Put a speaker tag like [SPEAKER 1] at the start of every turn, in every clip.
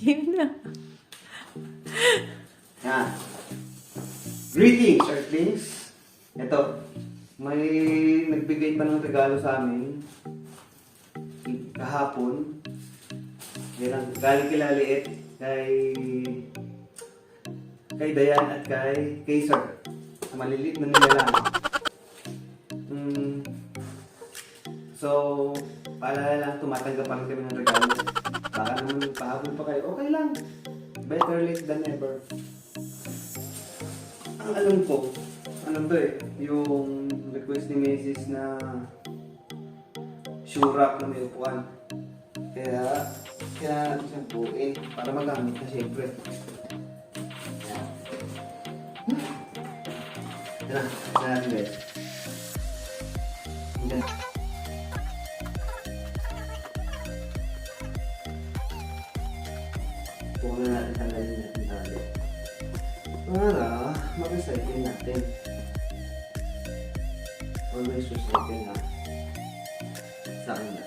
[SPEAKER 1] Game na.
[SPEAKER 2] Yan. Greetings, Earthlings. Ito, may nagbigay pa ng regalo sa amin kahapon. Yan, galing kila Liit, kay Dayan at kay Sir. Maliliit na nila lang. So, paalala lang, tumatanggap pa rin kami ng regalo. Baka naman pahabol pa kayo, okay lang. Better late than never. Ang alam ko, ano ba yung request ni Mrs. na shoe rack na may upuan. Kaya natin siyang buuin para magamit na siyempre. Yan na natin guys. Yan. Puno natin tanggalin natin talo. Para mag-recycle natin. Always recycle na. Sa akin na.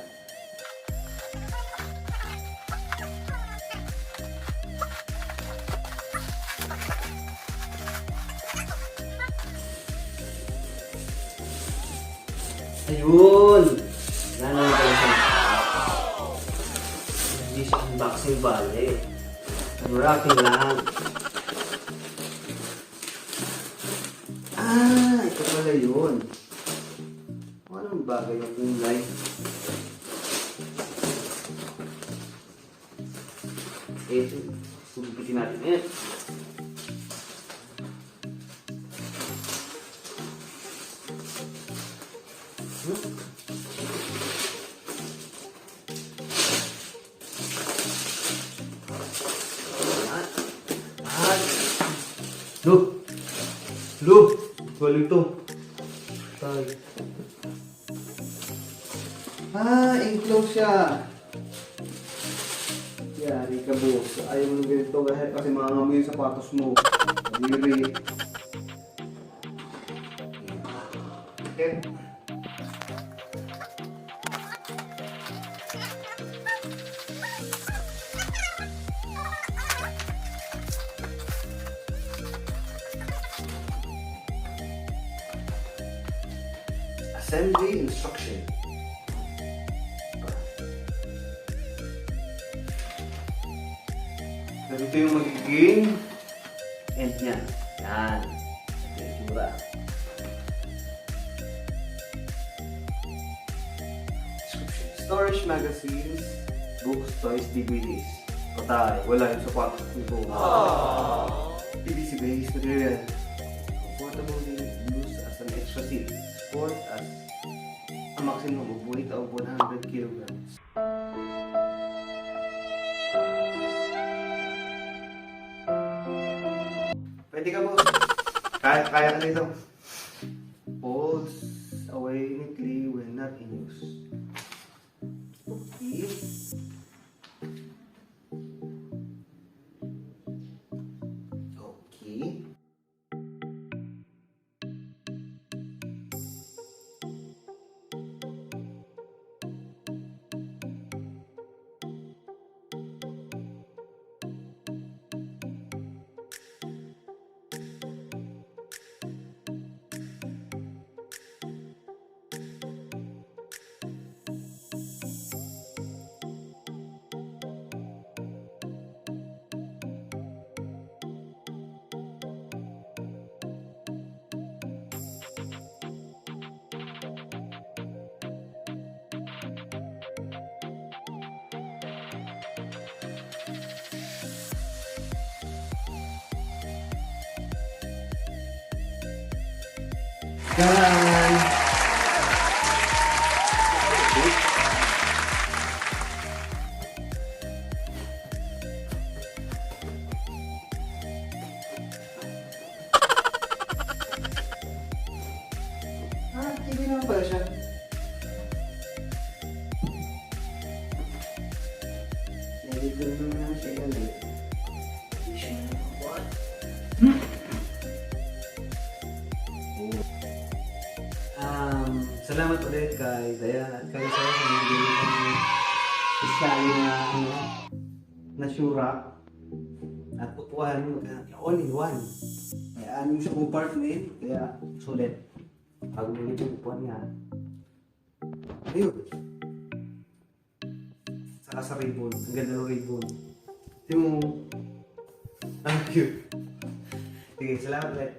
[SPEAKER 2] Ayun! Yan ang pala. Hindi siya unboxing bale. Unwrapping lang. Ito pala yun. Anong bagay yung kulay? Ito. Subukin natin yan. Lu, galing to. Tayo. Enclose siya. Yari ka boss. Ayaw mo nung ganito kasi mangangamoy yung sapatos mo. Diri. Okay. Assembly instruction. Ganito yung magiging end niya. Yan. Ito yung tura. Description. Storage magazines, books, toys, DVDs. Patay. Wala yung sapatos nito. PVC-based material. Comfortable use as an extra seat. Sport as a maximum of weight of 100 kilograms. Pwede ka boss. Kaya ka nito. Folds away neatly when not in use. Okay. Okay. Yan! Hindi naman pala siya. Dito naman siya ilalim. What? Salamat ulit kay Dayan at kay Sir sa nagbigay ng iskali na shoe rack. at upuan, all in one. Kaya ano siya compartment, kaya sulit. Pag ulit yung upuan niya. Ayun. Saka sa ribbon. Ang ganda ng ribbon. Yung... Ang cute. Sige, salamat ulit.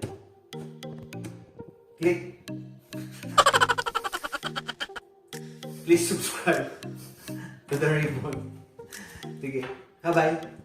[SPEAKER 2] Click. Please subscribe to the ribbon. Sige. Bye-bye.